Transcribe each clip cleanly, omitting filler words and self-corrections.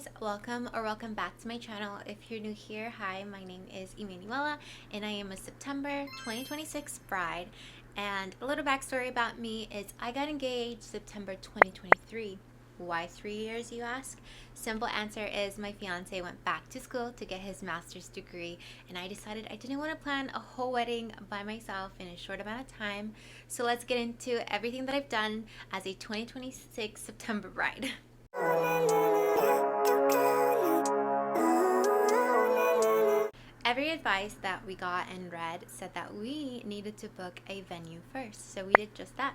guys, welcome back to my channel. If you're new here, hi, my name is Emanuela and I am a September 2026 bride. And a little backstory about me is I got engaged September 2023. Why 3 years, you ask? Simple answer is my fiance went back to school to get his master's degree, and I decided I didn't want to plan a whole wedding by myself in a short amount of time. So let's get into everything that I've done as a 2026 September bride. Every advice that we got and read said that we needed to book a venue first, so we did just that.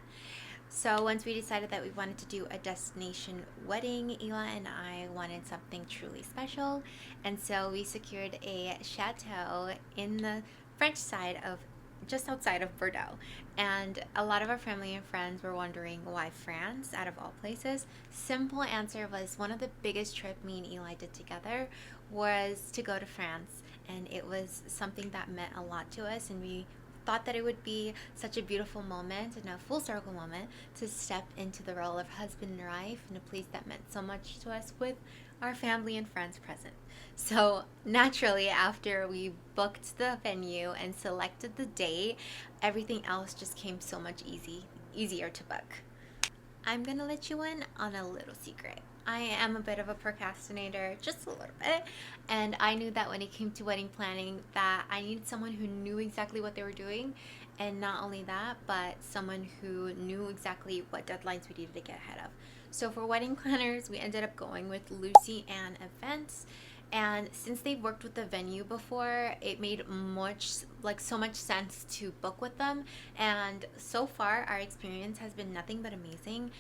So once we decided that we wanted to do a destination wedding, Ela and I wanted something truly special, and so we secured a chateau in the French side of just outside of Bordeaux. And a lot of our family and friends were wondering why France, out of all places. Simple answer was one of the biggest trip me and Eli did together was to go to France, and it was something that meant a lot to us, and we thought that it would be such a beautiful moment and a full circle moment to step into the role of husband and wife in a place that meant so much to us with our family and friends present. So naturally, after we booked the venue and selected the date, everything else just came so much easier to book. I'm gonna let you in on a little secret. I am a bit of a procrastinator, just a little bit, and I knew that when it came to wedding planning that I needed someone who knew exactly what they were doing, and not only that, but someone who knew exactly what deadlines we needed to get ahead of. So for wedding planners, we ended up going with Lucy Ann Events, and since they've worked with the venue before, it made so much sense to book with them. And so far our experience has been nothing but amazing.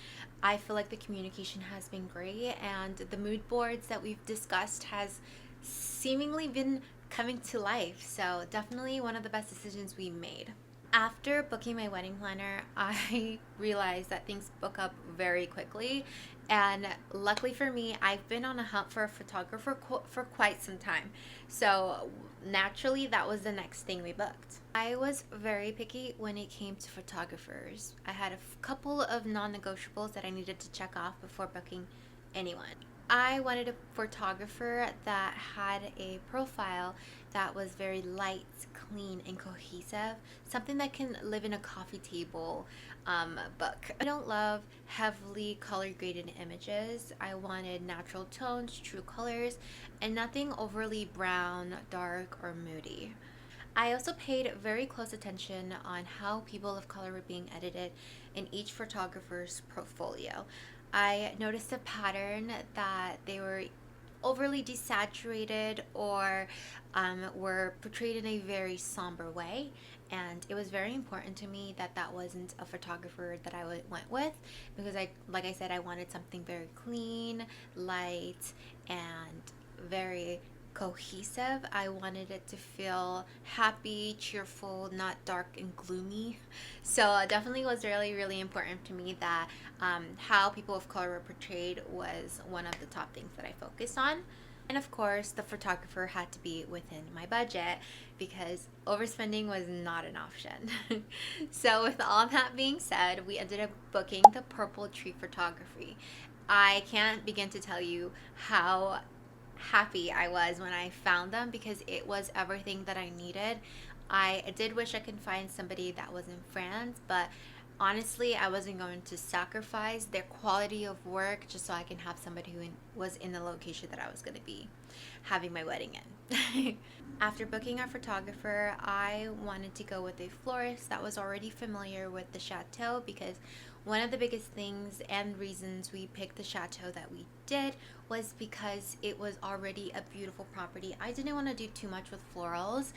I feel like the communication has been great, and the mood boards that we've discussed has seemingly been coming to life. So definitely one of the best decisions we made. After booking my wedding planner, I realized that things book up very quickly. And luckily for me, I've been on a hunt for a photographer for quite some time. So naturally, that was the next thing we booked. I was very picky when it came to photographers. I had a couple of non negotiables that I needed to check off before booking anyone. I wanted a photographer that had a profile that was very light, clean, and cohesive. Something that can live in a coffee table book. I don't love heavily color graded images. I wanted natural tones, true colors, and nothing overly brown, dark, or moody. I also paid very close attention on how people of color were being edited in each photographer's portfolio. I noticed a pattern that they were overly desaturated or were portrayed in a very somber way, and it was very important to me that that wasn't a photographer that I went with, because like I said, I wanted something very clean, light, and very cohesive. I wanted it to feel happy, cheerful, not dark and gloomy. So it definitely was really important to me that how people of color were portrayed was one of the top things that I focused on. And of course, the photographer had to be within my budget because overspending was not an option. So with all that being said, we ended up booking the Purple Tree Photography. I can't begin to tell you how happy I was when I found them, because it was everything that I needed. I did wish I could find somebody that was in France, but honestly, I wasn't going to sacrifice their quality of work just so I can have somebody who was in the location that I was going to be having my wedding in. After booking our photographer, I wanted to go with a florist that was already familiar with the chateau, because one of the biggest things and reasons we picked the chateau that we did was because it was already a beautiful property. I didn't want to do too much with florals.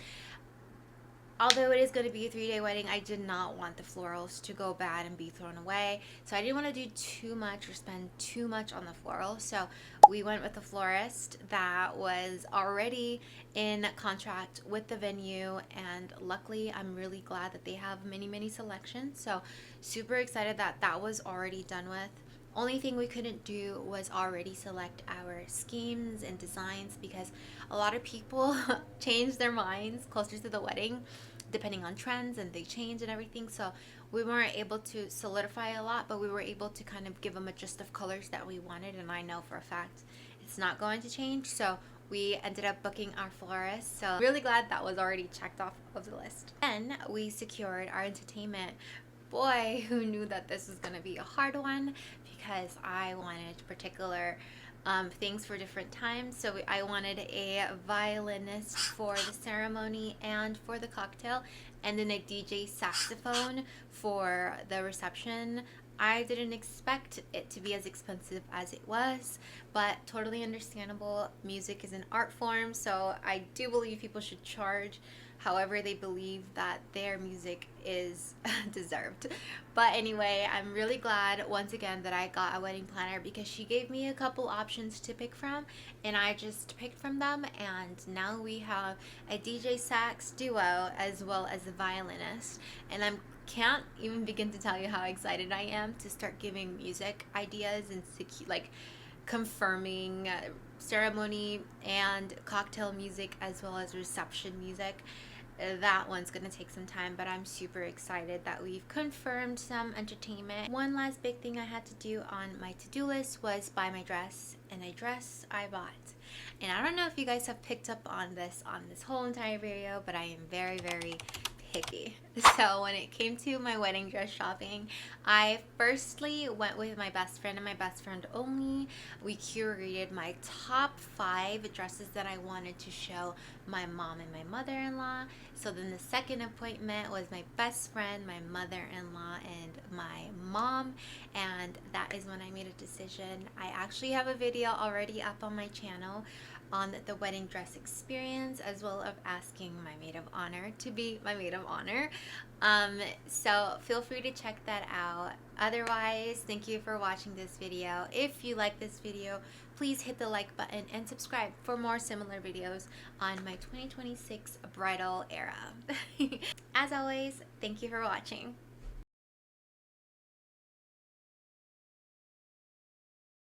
Although it is going to be a 3-day wedding, I did not want the florals to go bad and be thrown away. So I didn't want to do too much or spend too much on the florals. So we went with a florist that was already in contract with the venue. And luckily, I'm really glad that they have many selections. So super excited that that was already done with. Only thing we couldn't do was already select our schemes and designs, because a lot of people change their minds closer to the wedding depending on trends, and they change and everything. So we weren't able to solidify a lot, but we were able to kind of give them a gist of colors that we wanted. And I know for a fact it's it's not going to change. So we ended up booking our florist. So really glad that was already checked off of the list. Then we secured our entertainment. Boy, who knew that this was going to be a hard one, because I wanted particular things for different times. So I wanted a violinist for the ceremony and for the cocktail, and then a DJ saxophone for the reception. I didn't expect it to be as expensive as it was, but totally understandable. Music is an art form, so I do believe people should charge however they believe that their music is deserved. But anyway, I'm really glad once again that I got a wedding planner, because she gave me a couple options to pick from and I just picked from them, and now we have a DJ sax duo as well as a violinist, and I can't even begin to tell you how excited I am to start giving music ideas and like confirming ceremony and cocktail music as well as reception music. That one's gonna take some time, but I'm super excited that we've confirmed some entertainment. One last big thing I had to do on my to-do list was buy my dress, and a dress I bought. And I don't know if you guys have picked up on this whole entire video, but I am very, very picky. So when it came to my wedding dress shopping, I firstly went with my best friend and my best friend only. We curated my top 5 dresses that I wanted to show my mom and my mother-in-law. So then the second appointment was my best friend, my mother-in-law, and my mom, and that is when I made a decision. I actually have a video already up on my channel on the wedding dress experience, as well as asking my maid of honor to be my maid of honor. So feel free to check that out. Otherwise, thank you for watching this video. If you like this video, please hit the like button and subscribe for more similar videos on my 2026 bridal era. As always, thank you for watching.